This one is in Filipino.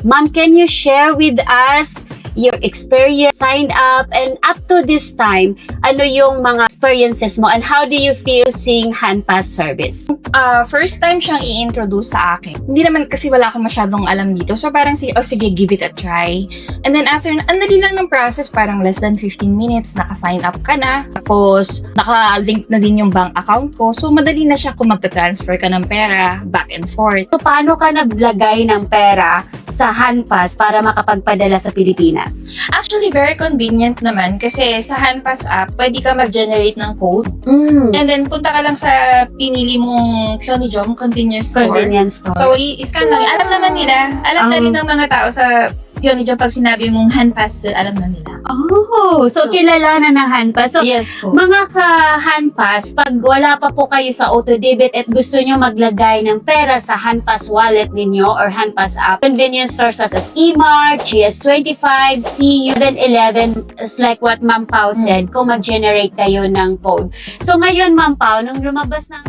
Ma'am, can you share with us your experience, signed up, and up to this time, ano yung mga experiences mo and how do you feel seeing Hanpass service? First time siyang i-introduce sa akin. Hindi naman kasi wala akong masyadong alam dito. So parang sige, give it a try. And then after, ang dali lang ng process, parang less than 15 minutes, naka-sign up ka na. Tapos, naka-link na din yung bank account ko. So madali na siya kung magta-transfer ka ng pera, back and forth. So, paano ka naglagay ng pera sa Hanpass para makapagpadala sa Pilipinas? Actually, very convenient naman kasi sa Hanpass app, pwede ka mag-generate ng code. And then, punta ka lang sa pinili mong Pyeonijom convenience store. Convenience store. So, i-scan lang. Alam naman nila. Alam na rin ng mga tao sa Pyeonijom pag sinabi mong Hanpass, alam na nila. Oh, so kilala na ng Hanpass. So, Yes po. mga ka-Hanpass, pag wala pa po kayo sa auto-debit at gusto nyo maglagay ng pera sa Hanpass wallet ninyo or Hanpass app, convenience stores such as E-Mart, GS25, CU, 7-Eleven, is like what Ma'am Phao said, kung mag-generate kayo ng code. So ngayon, Ma'am Phao, nung lumabas ng